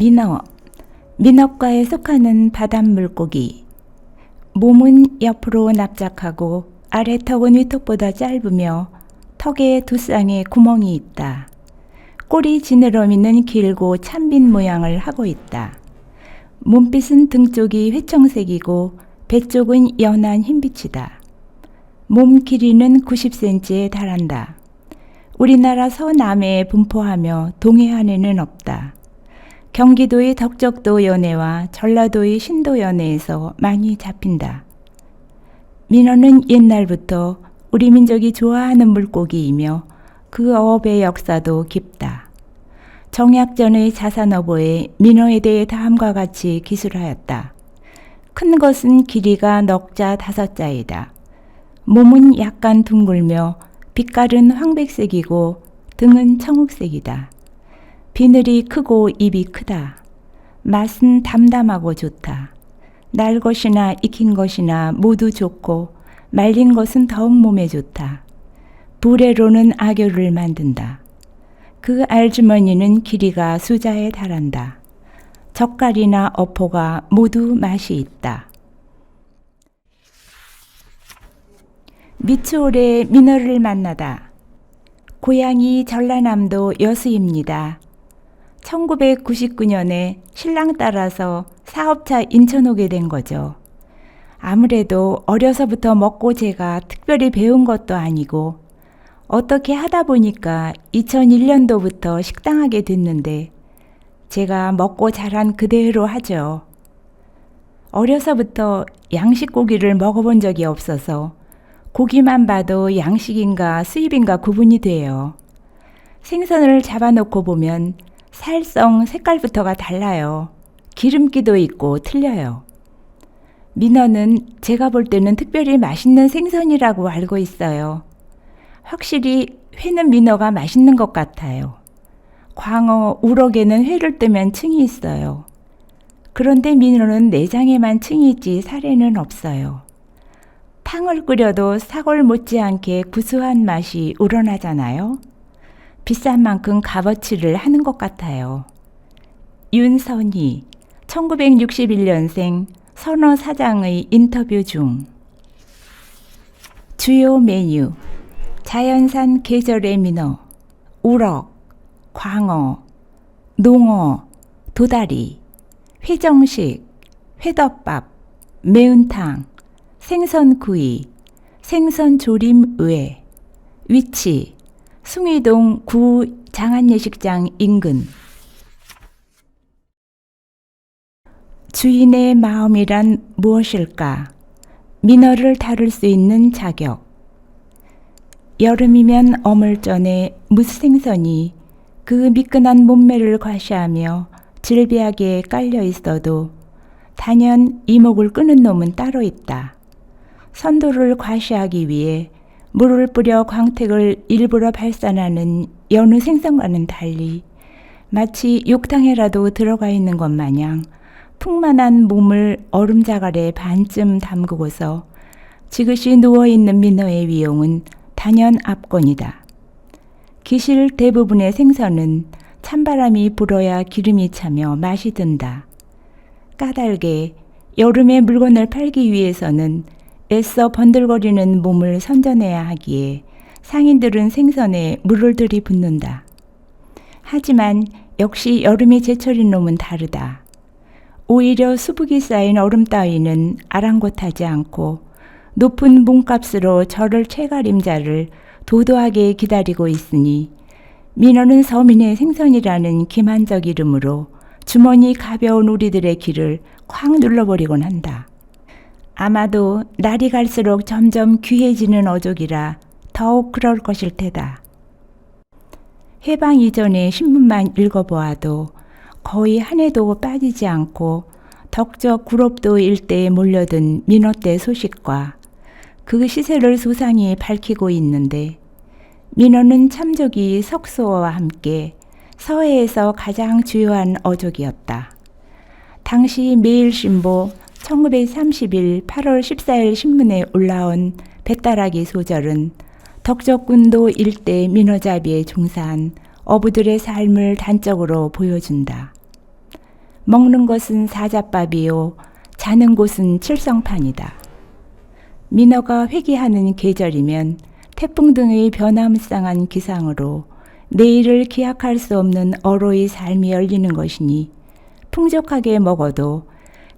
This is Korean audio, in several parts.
민어, 민어과에 속하는 바닷물고기. 몸은 옆으로 납작하고 아래 턱은 위턱보다 짧으며 턱에 두 쌍의 구멍이 있다. 꼬리 지느러미는 길고 찬빈 모양을 하고 있다. 몸빛은 등 쪽이 회청색이고 배 쪽은 연한 흰빛이다. 몸 길이는 90cm에 달한다. 우리나라 서남해에 분포하며 동해안에는 없다. 경기도의 덕적도 연해와 전라도의 신도 연해에서 많이 잡힌다. 민어는 옛날부터 우리 민족이 좋아하는 물고기이며 그 어업의 역사도 깊다. 정약전의 자산어보에 민어에 대해 다음과 같이 기술하였다. 큰 것은 길이가 넉자 5자이다. 몸은 약간 둥글며 빛깔은 황백색이고 등은 청흑색이다. 비늘이 크고 입이 크다. 맛은 담담하고 좋다. 날 것이나 익힌 것이나 모두 좋고 말린 것은 더욱 몸에 좋다. 부레로는 악교를 만든다. 그 알주머니는 길이가 수자에 달한다. 젓갈이나 어포가 모두 맛이 있다. 미추홀에 민어를 만나다. 고향이 전라남도 여수입니다. 1999년에 신랑 따라서 사업차 인천 오게 된 거죠. 아무래도 어려서부터 먹고 제가 특별히 배운 것도 아니고 어떻게 하다 보니까 2001년도부터 식당하게 됐는데 제가 먹고 자란 그대로 하죠. 어려서부터 양식 고기를 먹어본 적이 없어서 고기만 봐도 양식인가 수입인가 구분이 돼요. 생선을 잡아놓고 보면 살성, 색깔부터가 달라요. 기름기도 있고 틀려요. 민어는 제가 볼 때는 특별히 맛있는 생선이라고 알고 있어요. 확실히 회는 민어가 맛있는 것 같아요. 광어, 우럭에는 회를 뜨면 층이 있어요. 그런데 민어는 내장에만 층이 있지 살에는 없어요. 탕을 끓여도 사골 못지않게 구수한 맛이 우러나잖아요. 비싼 만큼 값어치를 하는 것 같아요. 윤선희, 1961년생 선어 사장의 인터뷰 중. 주요 메뉴: 자연산 계절의 민어, 우럭, 광어, 농어, 도다리, 회정식, 회덮밥, 매운탕, 생선구이, 생선조림 외. 위치: 숭이동 구 장안예식장 인근. 주인의 마음이란 무엇일까? 민어를 다룰 수 있는 자격. 여름이면 어물전에 무생선이 그 미끈한 몸매를 과시하며 질비하게 깔려 있어도 단연 이목을 끄는 놈은 따로 있다. 선도를 과시하기 위해 물을 뿌려 광택을 일부러 발산하는 여느 생선과는 달리 마치 욕탕에라도 들어가 있는 것 마냥 풍만한 몸을 얼음자갈에 반쯤 담그고서 지그시 누워있는 민어의 위용은 단연 압권이다. 기실 대부분의 생선은 찬바람이 불어야 기름이 차며 맛이 든다. 까닭에 여름에 물건을 팔기 위해서는 애써 번들거리는 몸을 선전해야 하기에 상인들은 생선에 물을 들이붓는다. 하지만 역시 여름이 제철인 놈은 다르다. 오히려 수북이 쌓인 얼음 따위는 아랑곳하지 않고 높은 몸값으로 저를 채가림자를 도도하게 기다리고 있으니 민어는 서민의 생선이라는 기만적 이름으로 주머니 가벼운 우리들의 귀를 콱 눌러버리곤 한다. 아마도 날이 갈수록 점점 귀해지는 어족이라 더욱 그럴 것일 테다. 해방 이전의 신문만 읽어보아도 거의 한 해도 빠지지 않고 덕적 구롭도 일대에 몰려든 민어떼 소식과 그 시세를 소상히 밝히고 있는데 민어는 참조기 석소어와 함께 서해에서 가장 주요한 어족이었다. 당시 매일신보 1930일 8월 14일 신문에 올라온 배따라기 소절은 덕적군도 일대 민어잡이에 종사한 어부들의 삶을 단적으로 보여준다. 먹는 것은 사자밥이요 자는 곳은 칠성판이다. 민어가 회귀하는 계절이면 태풍 등의 변화무쌍한 기상으로 내일을 기약할 수 없는 어로의 삶이 열리는 것이니 풍족하게 먹어도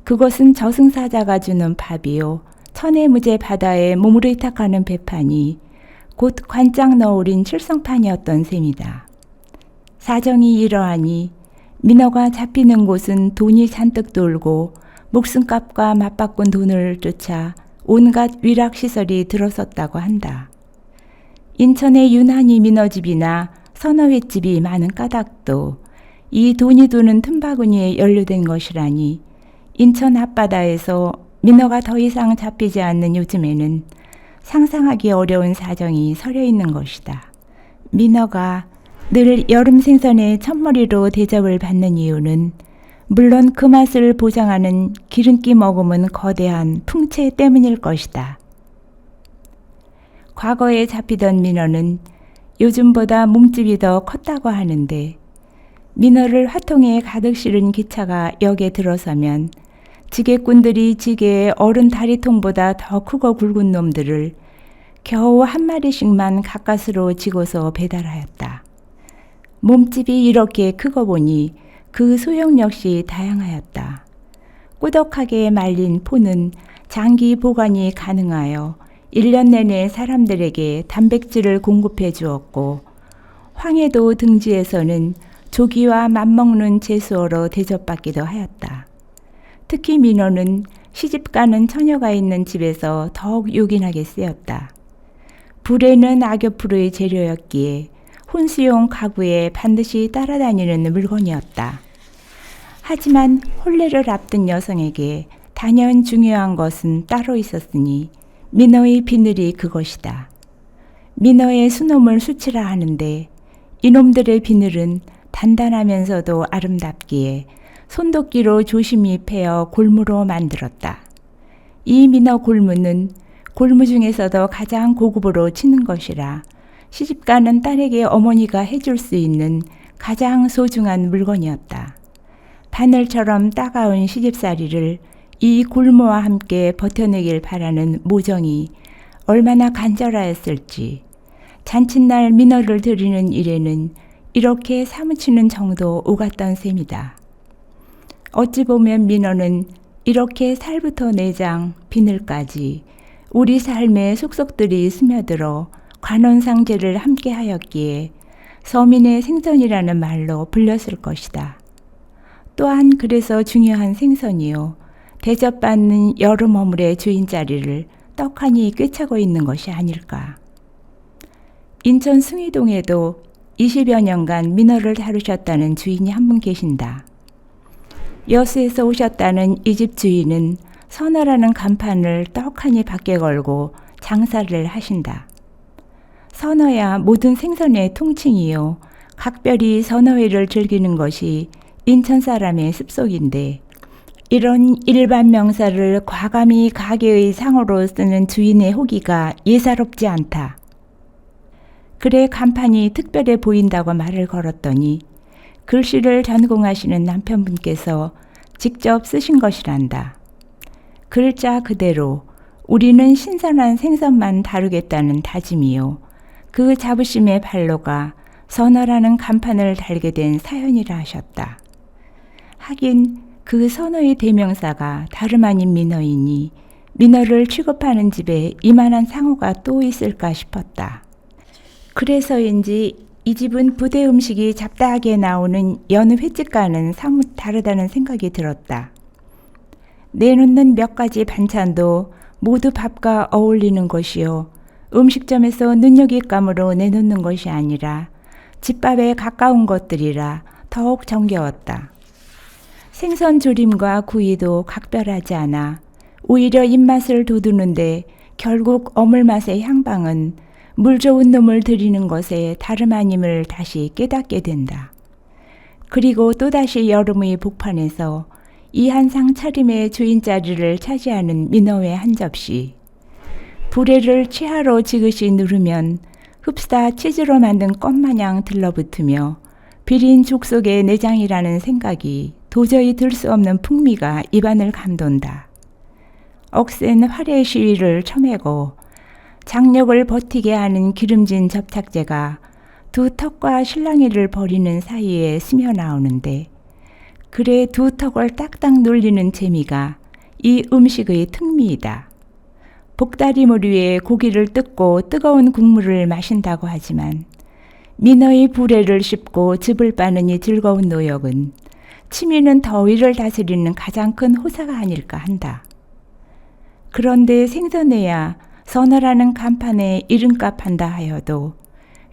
그것은 저승사자가 주는 밥이요 천혜무제 바다에 몸을 의탁하는 배판이 곧 관짝 너울인 칠성판이었던 셈이다. 사정이 이러하니 민어가 잡히는 곳은 돈이 잔뜩 돌고 목숨값과 맞바꾼 돈을 쫓아 온갖 위락시설이 들어섰다고 한다. 인천의 유난히 민어집이나 선어횟집이 많은 까닭도 이 돈이 도는 틈바구니에 연루된 것이라니 인천 앞바다에서 민어가 더 이상 잡히지 않는 요즘에는 상상하기 어려운 사정이 서려 있는 것이다. 민어가 늘 여름 생선의 첫머리로 대접을 받는 이유는 물론 그 맛을 보장하는 기름기 머금은 거대한 풍채 때문일 것이다. 과거에 잡히던 민어는 요즘보다 몸집이 더 컸다고 하는데 민어를 화통에 가득 실은 기차가 역에 들어서면 지게꾼들이 지게의 어른 다리통보다 더 크고 굵은 놈들을 겨우 한 마리씩만 가까스로 지고서 배달하였다. 몸집이 이렇게 크고 보니 그 소형 역시 다양하였다. 꾸덕하게 말린 포는 장기 보관이 가능하여 1년 내내 사람들에게 단백질을 공급해 주었고 황해도 등지에서는 조기와 맞먹는 제수어로 대접받기도 하였다. 특히 민어는 시집가는 처녀가 있는 집에서 더욱 요긴하게 쓰였다. 불에는 악교풀의 재료였기에 혼수용 가구에 반드시 따라다니는 물건이었다. 하지만 혼례를 앞둔 여성에게 단연 중요한 것은 따로 있었으니 민어의 비늘이 그것이다. 민어의 수놈을 수치라 하는데 이놈들의 비늘은 단단하면서도 아름답기에 손도끼로 조심히 패어 골무로 만들었다. 이 민어 골무는 골무 중에서도 가장 고급으로 치는 것이라 시집가는 딸에게 어머니가 해줄 수 있는 가장 소중한 물건이었다. 바늘처럼 따가운 시집살이를 이 골무와 함께 버텨내길 바라는 모정이 얼마나 간절하였을지 잔칫날 민어를 드리는 일에는 이렇게 사무치는 정도 오갔던 셈이다. 어찌 보면 민어는 이렇게 살부터 내장, 비늘까지 우리 삶의 속속들이 스며들어 관원상제를 함께 하였기에 서민의 생선이라는 말로 불렸을 것이다. 또한 그래서 중요한 생선이요. 대접받는 여름 어물의 주인 자리를 떡하니 꿰차고 있는 것이 아닐까. 인천 숭이동에도 20여 년간 민어를 다루셨다는 주인이 한 분 계신다. 여수에서 오셨다는 이 집 주인은 선어라는 간판을 떡하니 밖에 걸고 장사를 하신다. 선어야 모든 생선의 통칭이요. 각별히 선어회를 즐기는 것이 인천 사람의 습속인데 이런 일반 명사를 과감히 가게의 상호로 쓰는 주인의 호기가 예사롭지 않다. 그래 간판이 특별해 보인다고 말을 걸었더니 글씨를 전공하시는 남편분께서 직접 쓰신 것이란다. 글자 그대로 우리는 신선한 생선만 다루겠다는 다짐이요. 그 자부심의 발로가 선어라는 간판을 달게 된 사연이라 하셨다. 하긴 그 선어의 대명사가 다름 아닌 민어이니 민어를 취급하는 집에 이만한 상호가 또 있을까 싶었다. 그래서인지 이 집은 부대 음식이 잡다하게 나오는 여느 횟집과는 사뭇 다르다는 생각이 들었다. 내놓는 몇 가지 반찬도 모두 밥과 어울리는 것이요. 음식점에서 눈여깃감으로 내놓는 것이 아니라 집밥에 가까운 것들이라 더욱 정겨웠다. 생선 조림과 구이도 각별하지 않아 오히려 입맛을 돋우는데 결국 어물맛의 향방은 물 좋은 놈을 드리는 것에 다름 아님을 다시 깨닫게 된다. 그리고 또다시 여름의 복판에서 이 한상 차림의 주인 자리를 차지하는 민어회 한 접시. 불에를 취하로 지그시 누르면 흡사 치즈로 만든 껌마냥 들러붙으며 비린 죽 속의 내장이라는 생각이 도저히 들 수 없는 풍미가 입안을 감돈다. 억센 활의 시위를 쳐매고 장력을 버티게 하는 기름진 접착제가 두 턱과 실랑이를 벌이는 사이에 스며 나오는데, 그래 두 턱을 딱딱 놀리는 재미가 이 음식의 특미이다. 복다리물 위에 고기를 뜯고 뜨거운 국물을 마신다고 하지만 민어의 부레를 씹고 즙을 빠는 이 즐거운 노역은 치미는 더위를 다스리는 가장 큰 호사가 아닐까 한다. 그런데 생선에야 서너라는 간판에 이름값 한다 하여도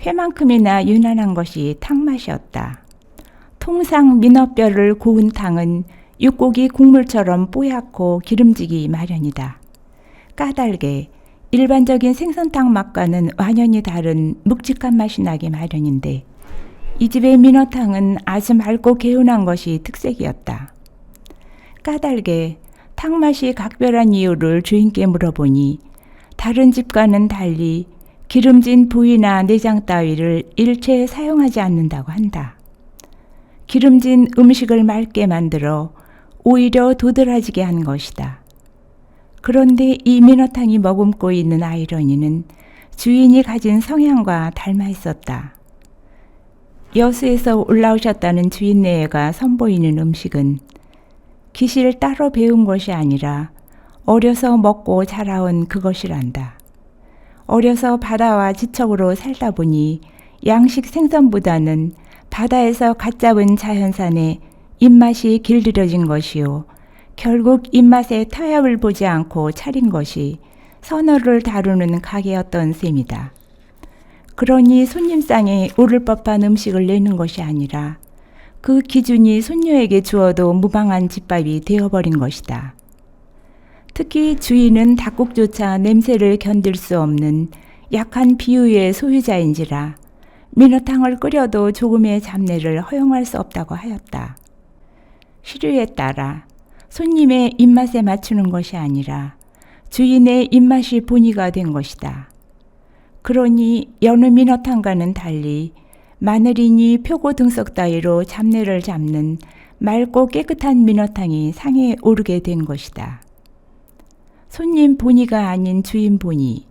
회만큼이나 유난한 것이 탕맛이었다. 통상 민어뼈를 고운 탕은 육고기 국물처럼 뽀얗고 기름지기 마련이다. 까닭에 일반적인 생선탕 맛과는 완연히 다른 묵직한 맛이 나기 마련인데, 이 집의 민어탕은 아주 맑고 개운한 것이 특색이었다. 까닭에 탕맛이 각별한 이유를 주인께 물어보니 다른 집과는 달리 기름진 부위나 내장 따위를 일체 사용하지 않는다고 한다. 기름진 음식을 맑게 만들어 오히려 도드라지게 한 것이다. 그런데 이 민어탕이 머금고 있는 아이러니는 주인이 가진 성향과 닮아 있었다. 여수에서 올라오셨다는 주인네가 선보이는 음식은 기실 따로 배운 것이 아니라 어려서 먹고 자라온 그것이란다. 어려서 바다와 지척으로 살다 보니 양식 생선보다는 바다에서 갓 잡은 자연산에 입맛이 길들여진 것이요, 결국 입맛에 타협을 보지 않고 차린 것이 선어를 다루는 가게였던 셈이다. 그러니 손님상에 오를 법한 음식을 내는 것이 아니라 그 기준이 손녀에게 주어도 무방한 집밥이 되어버린 것이다. 특히 주인은 닭국조차 냄새를 견딜 수 없는 약한 비위의 소유자인지라 민어탕을 끓여도 조금의 잡내를 허용할 수 없다고 하였다. 시류에 따라 손님의 입맛에 맞추는 것이 아니라 주인의 입맛이 본의가 된 것이다. 그러니 여느 민어탕과는 달리 마늘이니 표고 등석 따위로 잡내를 잡는 맑고 깨끗한 민어탕이 상에 오르게 된 것이다. 손님 본의가 아닌 주인 본의.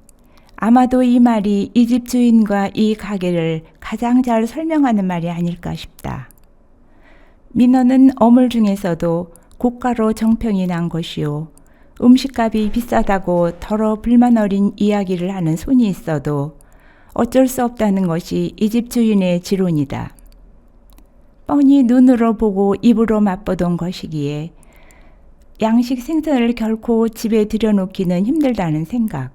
아마도 이 말이 이 집 주인과 이 가게를 가장 잘 설명하는 말이 아닐까 싶다. 민어는 어물 중에서도 고가로 정평이 난 것이요, 음식값이 비싸다고 더러 불만 어린 이야기를 하는 손이 있어도 어쩔 수 없다는 것이 이 집 주인의 지론이다. 뻔히 눈으로 보고 입으로 맛보던 것이기에 양식 생선을 결코 집에 들여놓기는 힘들다는 생각.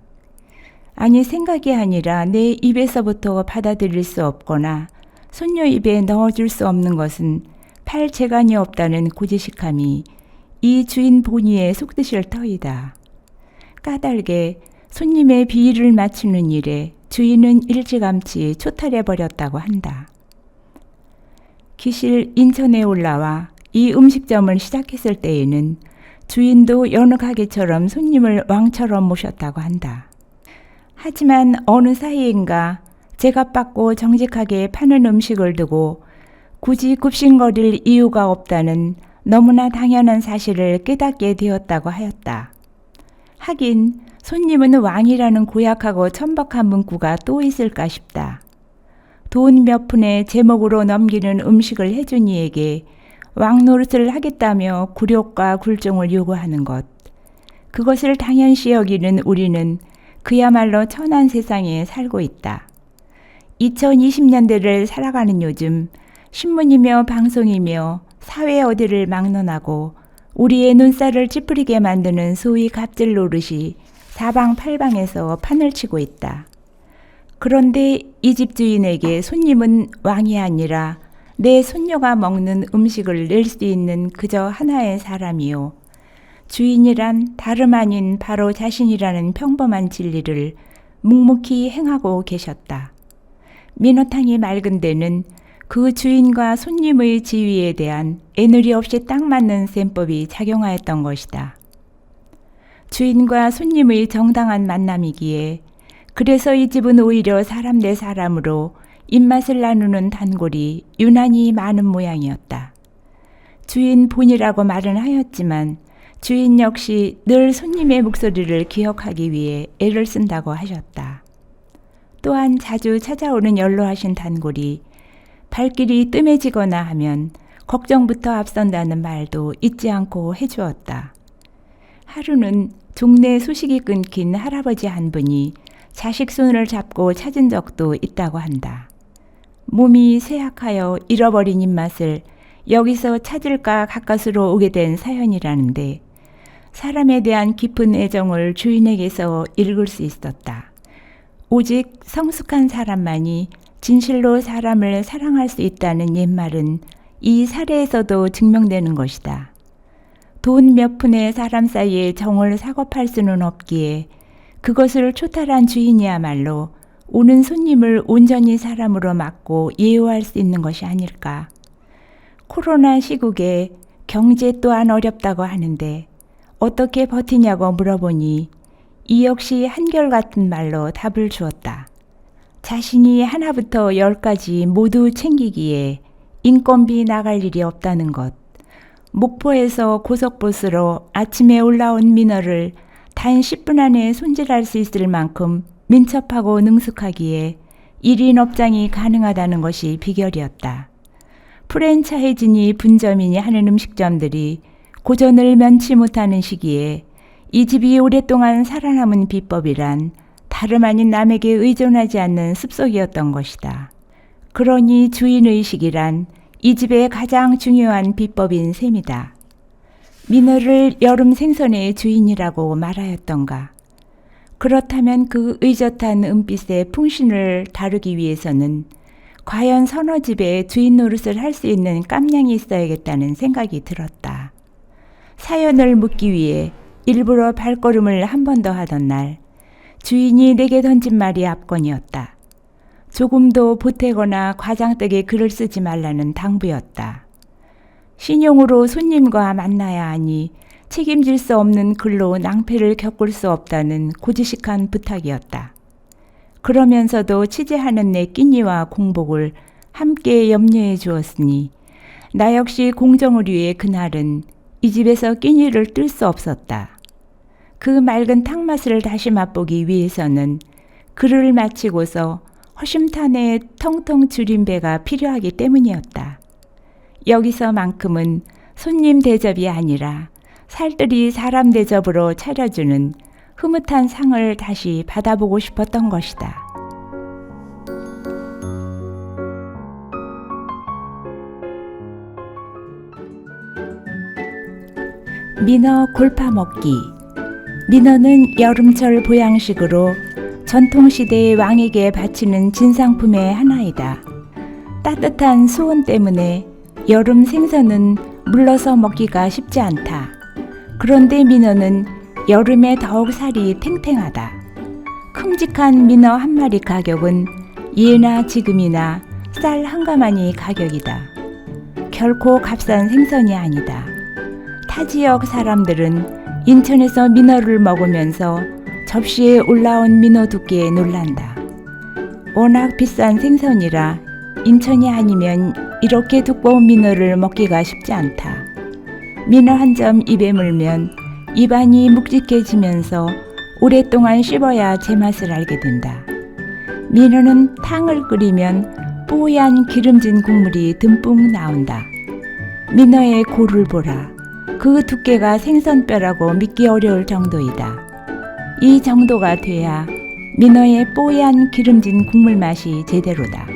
아니, 생각이 아니라 내 입에서부터 받아들일 수 없거나 손녀 입에 넣어줄 수 없는 것은 팔재간이 없다는 고지식함이 이 주인 본의에 속드실 터이다. 까닭에 손님의 비위를 맞추는 일에 주인은 일찌감치 초탈해버렸다고 한다. 기실 인천에 올라와 이 음식점을 시작했을 때에는 주인도 여느 가게처럼 손님을 왕처럼 모셨다고 한다. 하지만 어느 사이인가 제값받고 정직하게 파는 음식을 두고 굳이 굽신거릴 이유가 없다는 너무나 당연한 사실을 깨닫게 되었다고 하였다. 하긴 손님은 왕이라는 고약하고 천박한 문구가 또 있을까 싶다. 돈 몇 푼에 제목으로 넘기는 음식을 해준 이에게 왕 노릇을 하겠다며 굴욕과 굴종을 요구하는 것. 그것을 당연시 여기는 우리는 그야말로 천한 세상에 살고 있다. 2020년대를 살아가는 요즘 신문이며 방송이며 사회 어디를 막론하고 우리의 눈살을 찌푸리게 만드는 소위 갑질 노릇이 사방팔방에서 판을 치고 있다. 그런데 이 집 주인에게 손님은 왕이 아니라 내 손녀가 먹는 음식을 낼 수 있는 그저 하나의 사람이요, 주인이란 다름 아닌 바로 자신이라는 평범한 진리를 묵묵히 행하고 계셨다. 민어탕이 맑은 데는 그 주인과 손님의 지위에 대한 애누리 없이 딱 맞는 셈법이 작용하였던 것이다. 주인과 손님의 정당한 만남이기에 그래서 이 집은 오히려 사람 대 사람으로 입맛을 나누는 단골이 유난히 많은 모양이었다. 주인 본이라고 말은 하였지만 주인 역시 늘 손님의 목소리를 기억하기 위해 애를 쓴다고 하셨다. 또한 자주 찾아오는 연로하신 단골이 발길이 뜸해지거나 하면 걱정부터 앞선다는 말도 잊지 않고 해주었다. 하루는 동네 소식이 끊긴 할아버지 한 분이 자식 손을 잡고 찾은 적도 있다고 한다. 몸이 쇠약하여 잃어버린 입맛을 여기서 찾을까 가까스로 오게 된 사연이라는데 사람에 대한 깊은 애정을 주인에게서 읽을 수 있었다. 오직 성숙한 사람만이 진실로 사람을 사랑할 수 있다는 옛말은 이 사례에서도 증명되는 것이다. 돈 몇 푼의 사람 사이에 정을 사고팔 수는 없기에 그것을 초탈한 주인이야말로 오는 손님을 온전히 사람으로 맞고 예우할 수 있는 것이 아닐까. 코로나 시국에 경제 또한 어렵다고 하는데 어떻게 버티냐고 물어보니 이 역시 한결같은 말로 답을 주었다. 자신이 하나부터 10까지 모두 챙기기에 인건비 나갈 일이 없다는 것. 목포에서 고속버스로 아침에 올라온 민어를 단 10분 안에 손질할 수 있을 만큼 민첩하고 능숙하기에 1인 업장이 가능하다는 것이 비결이었다. 프랜차이즈니 분점이니 하는 음식점들이 고전을 면치 못하는 시기에 이 집이 오랫동안 살아남은 비법이란 다름 아닌 남에게 의존하지 않는 습속이었던 것이다. 그러니 주인의식이란 이 집의 가장 중요한 비법인 셈이다. 민어를 여름 생선의 주인이라고 말하였던가. 그렇다면 그 의젓한 은빛의 풍신을 다루기 위해서는 과연 서너 집에 주인 노릇을 할 수 있는 깜냥이 있어야겠다는 생각이 들었다. 사연을 묻기 위해 일부러 발걸음을 한 번 더 하던 날 주인이 내게 던진 말이 압권이었다. 조금도 보태거나 과장되게 글을 쓰지 말라는 당부였다. 신용으로 손님과 만나야 하니 책임질 수 없는 글로 낭패를 겪을 수 없다는 고지식한 부탁이었다. 그러면서도 취재하는 내 끼니와 공복을 함께 염려해 주었으니 나 역시 공정을 위해 그날은 이 집에서 끼니를 뜰 수 없었다. 그 맑은 탕맛을 다시 맛보기 위해서는 글을 마치고서 허심탄회 텅텅 줄인 배가 필요하기 때문이었다. 여기서만큼은 손님 대접이 아니라 살뜰히 사람 대접으로 차려주는 흐뭇한 상을 다시 받아보고 싶었던 것이다. 민어 골파 먹기. 민어는 여름철 보양식으로 전통시대의 왕에게 바치는 진상품의 하나이다. 따뜻한 수온 때문에 여름 생선은 물러서 먹기가 쉽지 않다. 그런데 민어는 여름에 더욱 살이 탱탱하다. 큼직한 민어 한 마리 가격은 예나 지금이나 쌀 한 가마니 가격이다. 결코 값싼 생선이 아니다. 타 지역 사람들은 인천에서 민어를 먹으면서 접시에 올라온 민어 두께에 놀란다. 워낙 비싼 생선이라 인천이 아니면 이렇게 두꺼운 민어를 먹기가 쉽지 않다. 민어 한 점 입에 물면 입안이 묵직해지면서 오랫동안 씹어야 제맛을 알게 된다. 민어는 탕을 끓이면 뽀얀 기름진 국물이 듬뿍 나온다. 민어의 골을 보라. 그 두께가 생선뼈라고 믿기 어려울 정도이다. 이 정도가 돼야 민어의 뽀얀 기름진 국물 맛이 제대로다.